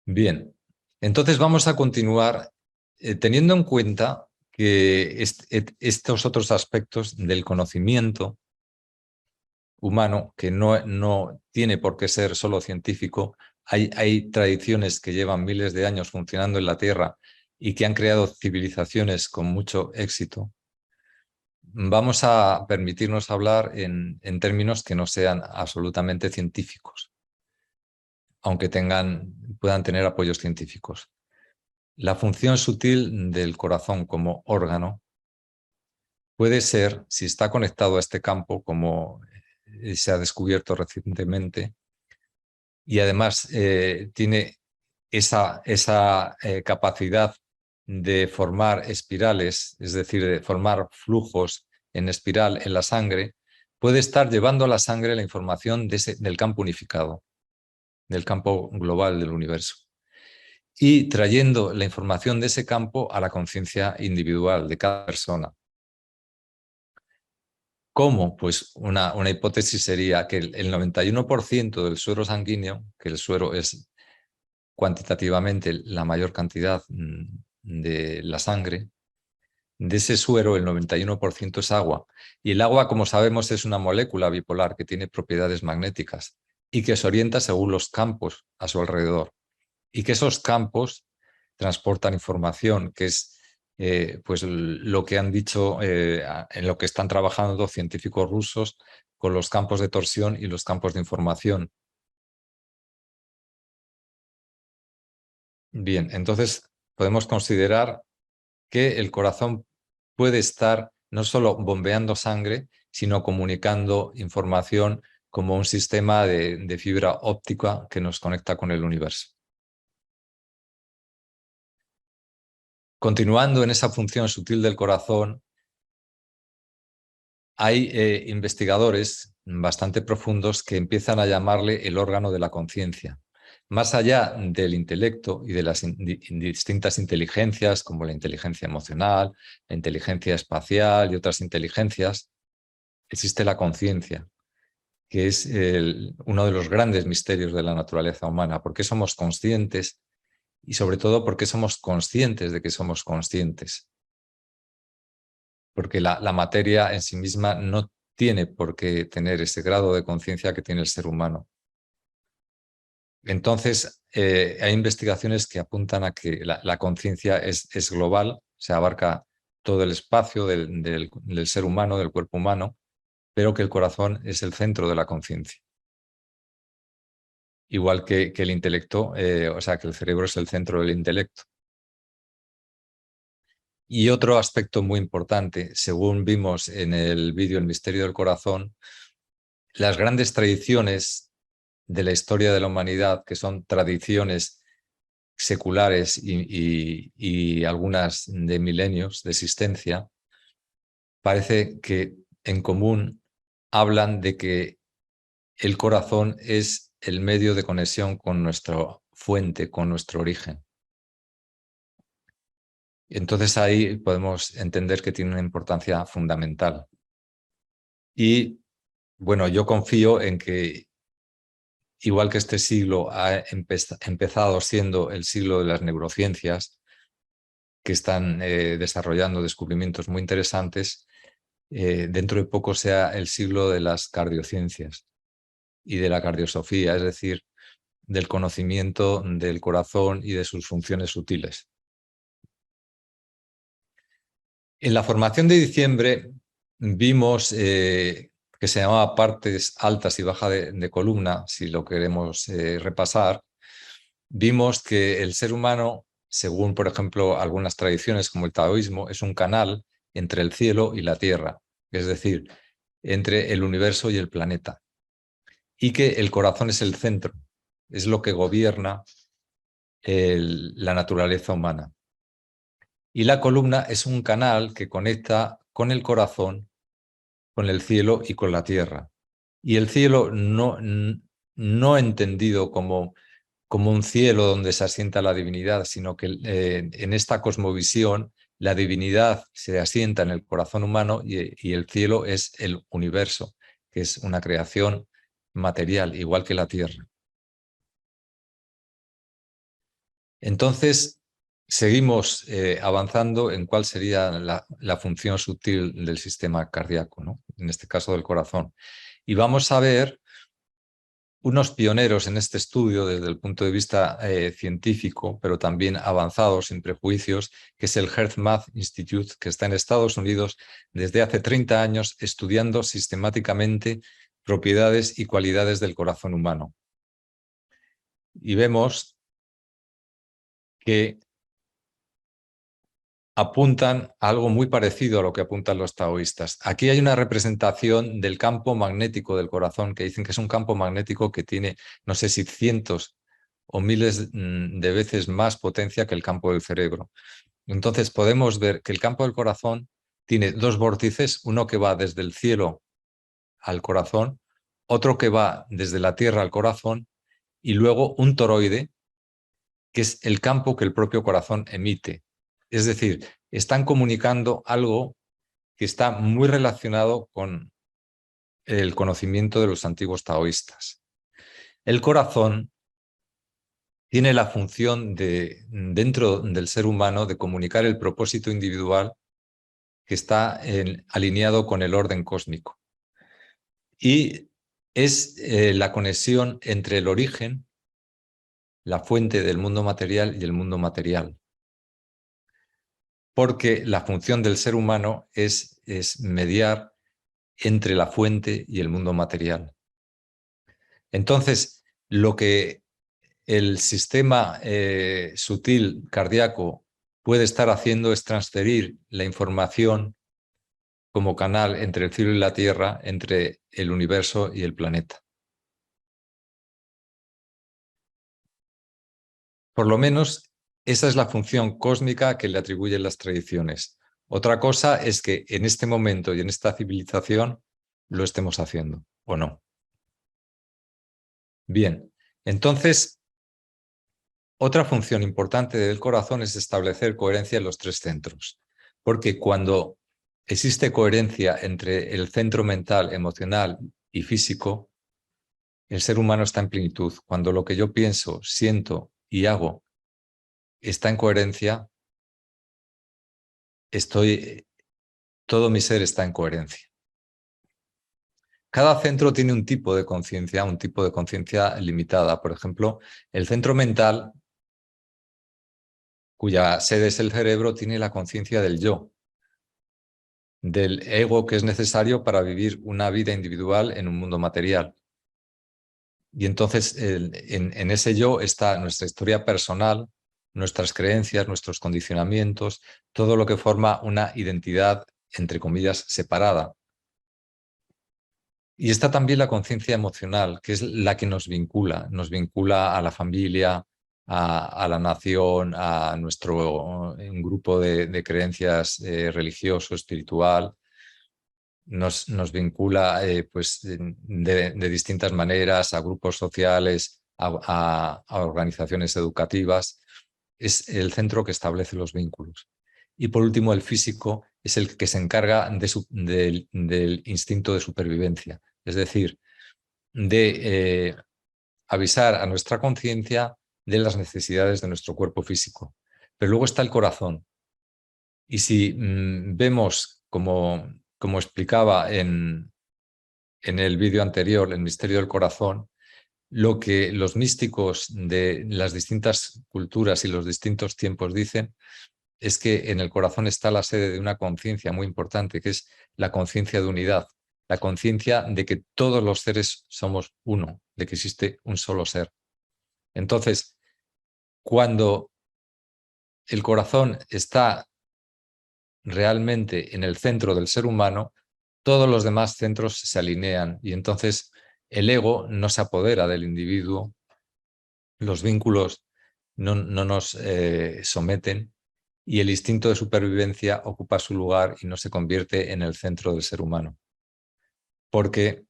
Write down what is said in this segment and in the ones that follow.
Bien, entonces vamos a continuar teniendo en cuenta que estos otros aspectos del conocimiento humano, que no tiene por qué ser solo científico, hay tradiciones que llevan miles de años funcionando en la Tierra y que han creado civilizaciones con mucho éxito. Vamos a permitirnos hablar en términos que no sean absolutamente científicos, aunque puedan tener apoyos científicos. La función sutil del corazón como órgano puede ser, si está conectado a este campo, como se ha descubierto recientemente, y además tiene esa capacidad de formar espirales, es decir, de formar flujos en espiral en la sangre, puede estar llevando a la sangre la información del campo unificado, del campo global del universo, y trayendo la información de ese campo a la conciencia individual de cada persona. ¿Cómo? Pues una hipótesis sería que el 91% del suero sanguíneo, que el suero es cuantitativamente la mayor cantidad de la sangre, de ese suero el 91% es agua. Y el agua, como sabemos, es una molécula bipolar que tiene propiedades magnéticas y que se orienta según los campos a su alrededor. Y que esos campos transportan información, que es pues lo que han dicho, en lo que están trabajando científicos rusos con los campos de torsión y los campos de información. Bien, entonces podemos considerar que el corazón puede estar no solo bombeando sangre, sino comunicando información como un sistema de fibra óptica que nos conecta con el universo. Continuando en esa función sutil del corazón, hay investigadores bastante profundos que empiezan a llamarle el órgano de la conciencia. Más allá del intelecto y de las distintas inteligencias, como la inteligencia emocional, la inteligencia espacial y otras inteligencias, existe la conciencia, que es uno de los grandes misterios de la naturaleza humana. ¿Por qué somos conscientes? Y sobre todo, ¿por qué somos conscientes de que somos conscientes? Porque la materia en sí misma no tiene por qué tener ese grado de conciencia que tiene el ser humano. Entonces, hay investigaciones que apuntan a que la conciencia es global, se abarca todo el espacio del ser humano, del cuerpo humano, pero que el corazón es el centro de la conciencia. Igual que el intelecto, o sea, que el cerebro es el centro del intelecto. Y otro aspecto muy importante, según vimos en el vídeo El misterio del corazón, las grandes tradiciones de la historia de la humanidad, que son tradiciones seculares y algunas de milenios de existencia, parece que en común hablan de que el corazón es el medio de conexión con nuestra fuente, con nuestro origen. Entonces ahí podemos entender que tiene una importancia fundamental. Y bueno, yo confío en que, igual que este siglo ha empezado siendo el siglo de las neurociencias, que están desarrollando descubrimientos muy interesantes, dentro de poco sea el siglo de las cardiociencias y de la cardiosofía, es decir, del conocimiento del corazón y de sus funciones sutiles. En la formación de diciembre vimos que se llamaba partes altas y bajas de columna, si lo queremos repasar. Vimos que el ser humano, según por ejemplo algunas tradiciones como el taoísmo, es un canal entre el cielo y la tierra, es decir, entre el universo y el planeta. Y que el corazón es el centro, es lo que gobierna la naturaleza humana. Y la columna es un canal que conecta con el corazón, con el cielo y con la tierra. Y el cielo no entendido como un cielo donde se asienta la divinidad, sino que en esta cosmovisión la divinidad se asienta en el corazón humano y el cielo es el universo, que es una creación material, igual que la tierra. Entonces, seguimos avanzando en cuál sería la función sutil del sistema cardíaco, ¿no? En este caso del corazón. Y vamos a ver unos pioneros en este estudio desde el punto de vista científico, pero también avanzado, sin prejuicios, que es el HeartMath Institute, que está en Estados Unidos desde hace 30 años estudiando sistemáticamente propiedades y cualidades del corazón humano. Y vemos que apuntan a algo muy parecido a lo que apuntan los taoístas. Aquí hay una representación del campo magnético del corazón, que dicen que es un campo magnético que tiene, no sé si cientos o miles de veces más potencia que el campo del cerebro. Entonces podemos ver que el campo del corazón tiene dos vórtices, uno que va desde el cielo al corazón, otro que va desde la tierra al corazón, y luego un toroide, que es el campo que el propio corazón emite. Es decir, están comunicando algo que está muy relacionado con el conocimiento de los antiguos taoístas. El corazón tiene la función dentro del ser humano de comunicar el propósito individual que está alineado con el orden cósmico. Y es la conexión entre el origen, la fuente del mundo material y el mundo material. Porque la función del ser humano es mediar entre la fuente y el mundo material. Entonces, lo que el sistema sutil cardíaco puede estar haciendo es transferir la información como canal entre el cielo y la tierra, entre el universo y el planeta. Por lo menos esa es la función cósmica que le atribuyen las tradiciones. Otra cosa es que en este momento y en esta civilización lo estemos haciendo, ¿o no? Bien, entonces, otra función importante del corazón es establecer coherencia en los tres centros, porque cuando existe coherencia entre el centro mental, emocional y físico, el ser humano está en plenitud. Cuando lo que yo pienso, siento y hago está en coherencia, todo mi ser está en coherencia. Cada centro tiene un tipo de conciencia limitada. Por ejemplo, el centro mental, cuya sede es el cerebro, tiene la conciencia del yo, del ego que es necesario para vivir una vida individual en un mundo material. Y entonces en ese yo está nuestra historia personal, nuestras creencias, nuestros condicionamientos, todo lo que forma una identidad, entre comillas, separada. Y está también la conciencia emocional, que es la que nos vincula a la familia, a la nación, a nuestro grupo de creencias religioso, espiritual. Nos vincula pues, de distintas maneras a grupos sociales, a organizaciones educativas. Es el centro que establece los vínculos. Y por último, el físico es el que se encarga del instinto de supervivencia, es decir, de avisar a nuestra conciencia de las necesidades de nuestro cuerpo físico. Pero luego está el corazón. Y si vemos, como explicaba en el vídeo anterior, el misterio del corazón, lo que los místicos de las distintas culturas y los distintos tiempos dicen es que en el corazón está la sede de una conciencia muy importante, que es la conciencia de unidad, la conciencia de que todos los seres somos uno, de que existe un solo ser. Entonces, cuando el corazón está realmente en el centro del ser humano, todos los demás centros se alinean y entonces el ego no se apodera del individuo, los vínculos no nos someten y el instinto de supervivencia ocupa su lugar y no se convierte en el centro del ser humano. Porque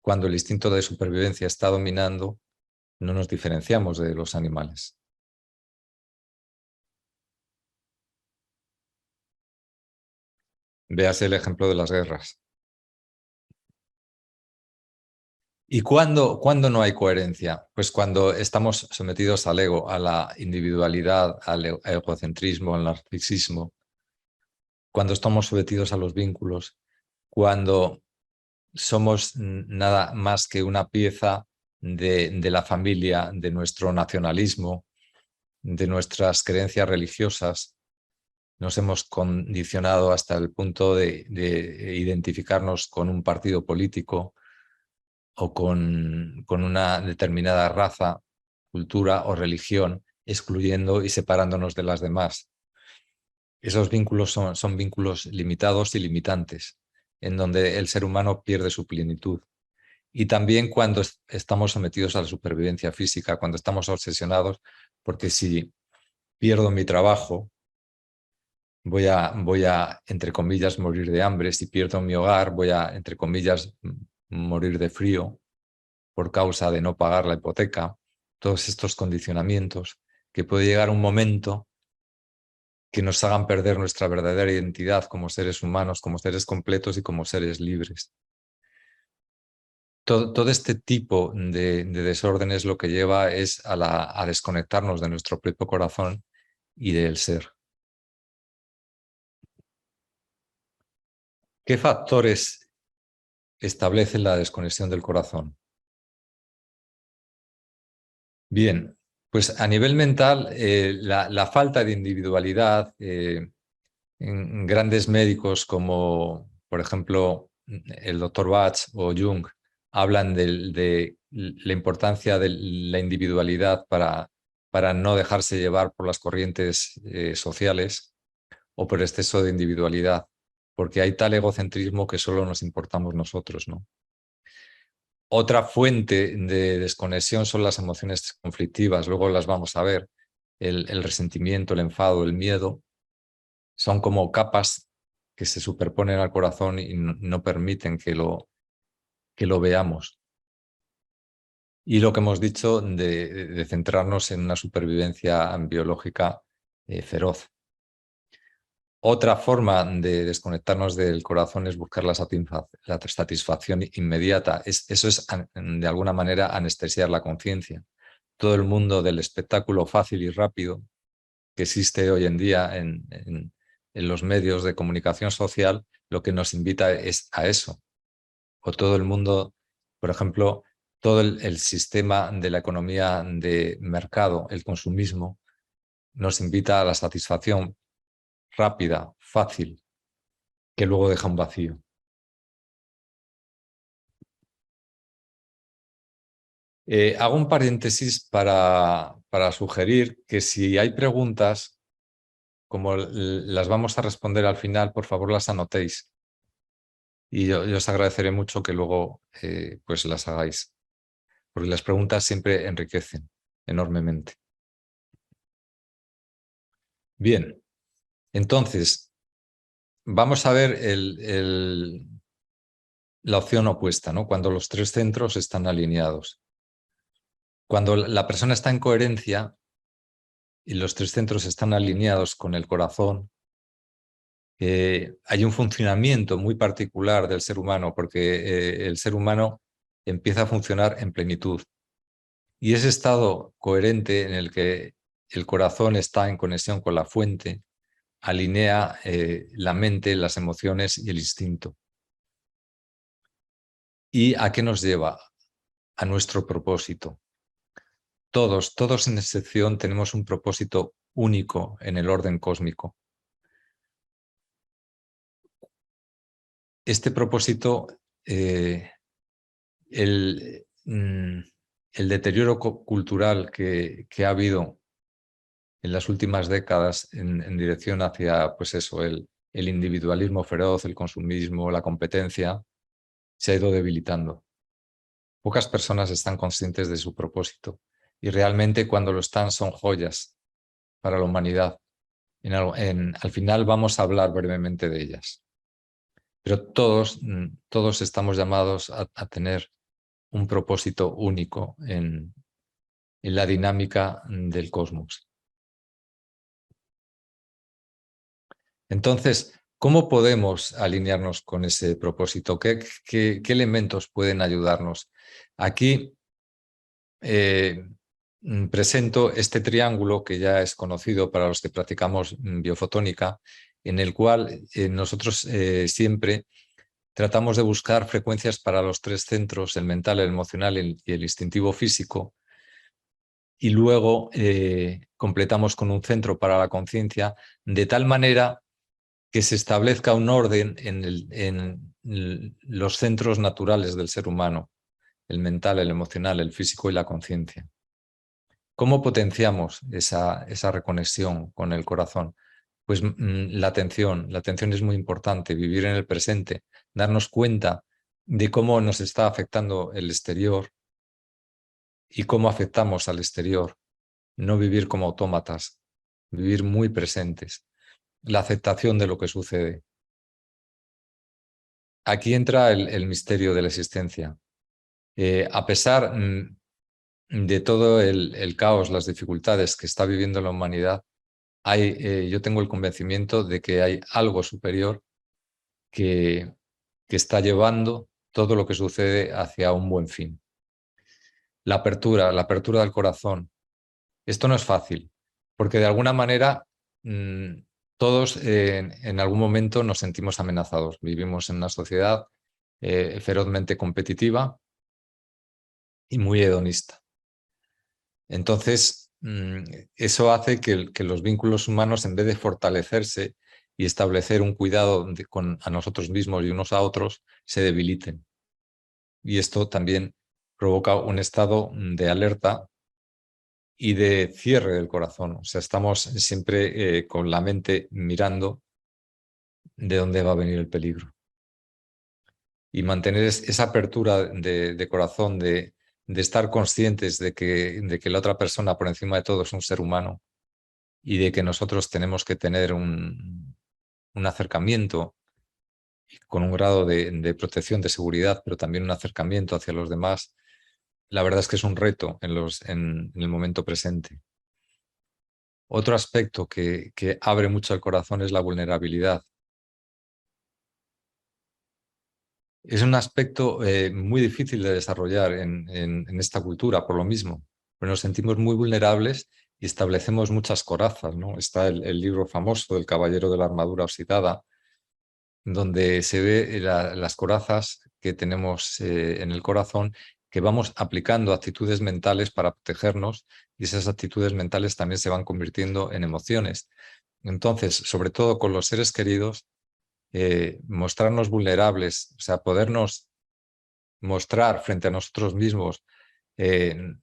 cuando el instinto de supervivencia está dominando, no nos diferenciamos de los animales. Véase el ejemplo de las guerras. ¿Y cuándo no hay coherencia? Pues cuando estamos sometidos al ego, a la individualidad, al egocentrismo, al narcisismo, cuando estamos sometidos a los vínculos, cuando somos nada más que una pieza de la familia, de nuestro nacionalismo, de nuestras creencias religiosas. Nos hemos condicionado hasta el punto de identificarnos con un partido político o con una determinada raza, cultura o religión, excluyendo y separándonos de las demás. Esos vínculos son vínculos limitados y limitantes, en donde el ser humano pierde su plenitud. Y también cuando estamos sometidos a la supervivencia física, cuando estamos obsesionados, porque si pierdo mi trabajo, voy a, entre comillas, morir de hambre. Si pierdo mi hogar, voy a, entre comillas, morir de frío por causa de no pagar la hipoteca. Todos estos condicionamientos que puede llegar un momento que nos hagan perder nuestra verdadera identidad como seres humanos, como seres completos y como seres libres. Todo este tipo de desórdenes lo que lleva es a desconectarnos de nuestro propio corazón y del ser. ¿Qué factores establecen la desconexión del corazón? Bien, pues a nivel mental, la falta de individualidad, en grandes médicos como, por ejemplo, el doctor Bach o Jung, hablan de la importancia de la individualidad para no dejarse llevar por las corrientes sociales o por exceso de individualidad, porque hay tal egocentrismo que solo nos importamos nosotros, ¿no? Otra fuente de desconexión son las emociones conflictivas, luego las vamos a ver, el resentimiento, el enfado, el miedo, son como capas que se superponen al corazón y no permiten que lo veamos. Y lo que hemos dicho de centrarnos en una supervivencia biológica feroz. Otra forma de desconectarnos del corazón es buscar la satisfacción inmediata. Eso es, de alguna manera, anestesiar la conciencia. Todo el mundo del espectáculo fácil y rápido que existe hoy en día en los medios de comunicación social, lo que nos invita es a eso. O todo el mundo, por ejemplo, todo el sistema de la economía de mercado, el consumismo, nos invita a la satisfacción rápida, fácil, que luego deja un vacío. Hago un paréntesis para sugerir que si hay preguntas, como las vamos a responder al final, por favor las anotéis. Y yo os agradeceré mucho que luego pues las hagáis, porque las preguntas siempre enriquecen enormemente. Bien, entonces, vamos a ver la opción opuesta, ¿no? Cuando los tres centros están alineados. Cuando la persona está en coherencia y los tres centros están alineados con el corazón, hay un funcionamiento muy particular del ser humano, porque el ser humano empieza a funcionar en plenitud. Y ese estado coherente en el que el corazón está en conexión con la fuente, alinea la mente, las emociones y el instinto. ¿Y a qué nos lleva? A nuestro propósito. Todos sin excepción tenemos un propósito único en el orden cósmico. Este propósito, el deterioro cultural que ha habido en las últimas décadas en dirección hacia, pues eso, el individualismo feroz, el consumismo, la competencia, se ha ido debilitando. Pocas personas están conscientes de su propósito y realmente cuando lo están son joyas para la humanidad. Al final vamos a hablar brevemente de ellas. Pero todos estamos llamados a tener un propósito único en la dinámica del cosmos. Entonces, ¿Cómo podemos alinearnos con ese propósito? ¿Qué elementos pueden ayudarnos? Aquí presento este triángulo que ya es conocido para los que practicamos biofotónica, en el cual nosotros siempre tratamos de buscar frecuencias para los tres centros, el mental, el emocional y el instintivo físico, y luego completamos con un centro para la conciencia, de tal manera que se establezca un orden en los centros naturales del ser humano, el mental, el emocional, el físico y la conciencia. ¿Cómo potenciamos esa reconexión con el corazón? Pues la atención es muy importante, vivir en el presente, darnos cuenta de cómo nos está afectando el exterior y cómo afectamos al exterior, no vivir como autómatas, vivir muy presentes, la aceptación de lo que sucede. Aquí entra el misterio de la existencia. A pesar de todo el caos, las dificultades que está viviendo la humanidad, yo tengo el convencimiento de que hay algo superior que está llevando todo lo que sucede hacia un buen fin. La apertura del corazón. Esto no es fácil, porque de alguna manera todos en algún momento nos sentimos amenazados. Vivimos en una sociedad ferozmente competitiva y muy hedonista. Entonces, eso hace que los vínculos humanos, en vez de fortalecerse y establecer un cuidado a nosotros mismos y unos a otros, se debiliten. Y esto también provoca un estado de alerta y de cierre del corazón. O sea, estamos siempre con la mente mirando de dónde va a venir el peligro. Y mantener esa apertura de corazón, de estar conscientes de que la otra persona por encima de todo es un ser humano y de que nosotros tenemos que tener un acercamiento con un grado de protección, de seguridad, pero también un acercamiento hacia los demás. La verdad es que es un reto en el momento presente. Otro aspecto que abre mucho el corazón es la vulnerabilidad. Es un aspecto muy difícil de desarrollar en esta cultura, por lo mismo. Pero nos sentimos muy vulnerables y establecemos muchas corazas, ¿no? Está el libro famoso del Caballero de la Armadura Oxidada, donde se ve las corazas que tenemos en el corazón, que vamos aplicando actitudes mentales para protegernos, y esas actitudes mentales también se van convirtiendo en emociones. Entonces, sobre todo con los seres queridos, mostrarnos vulnerables, o sea, podernos mostrar frente a nosotros mismos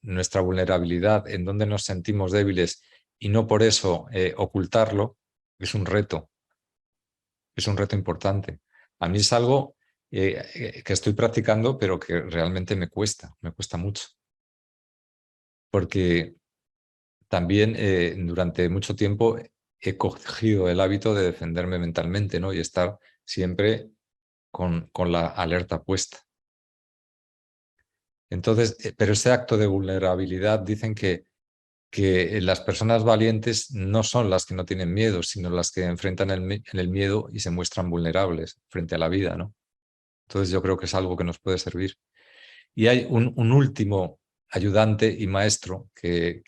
nuestra vulnerabilidad, en donde nos sentimos débiles, y no por eso ocultarlo, es un reto importante. A mí es algo que estoy practicando, pero que realmente me cuesta mucho. Porque también durante mucho tiempo he cogido el hábito de defenderme mentalmente, ¿no? Y estar siempre con la alerta puesta. Entonces, pero ese acto de vulnerabilidad, dicen que las personas valientes no son las que no tienen miedo, sino las que enfrentan el miedo y se muestran vulnerables frente a la vida, ¿no? Entonces yo creo que es algo que nos puede servir. Y hay un último ayudante y maestro que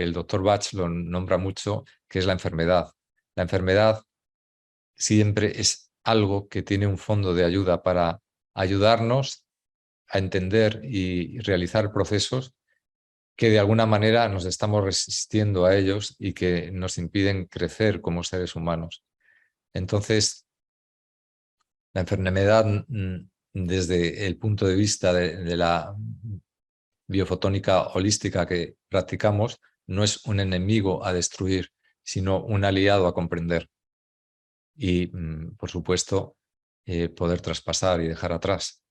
el doctor Bach lo nombra mucho, que es la enfermedad. La enfermedad siempre es algo que tiene un fondo de ayuda para ayudarnos a entender y realizar procesos que de alguna manera nos estamos resistiendo a ellos y que nos impiden crecer como seres humanos. Entonces, la enfermedad, desde el punto de vista de la biofotónica holística que practicamos, no es un enemigo a destruir, sino un aliado a comprender. Y, por supuesto, poder traspasar y dejar atrás,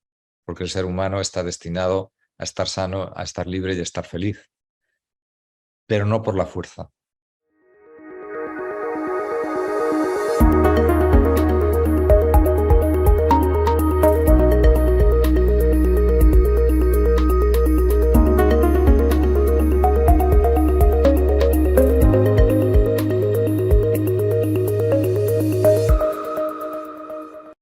porque el ser humano está destinado a estar sano, a estar libre y a estar feliz, pero no por la fuerza.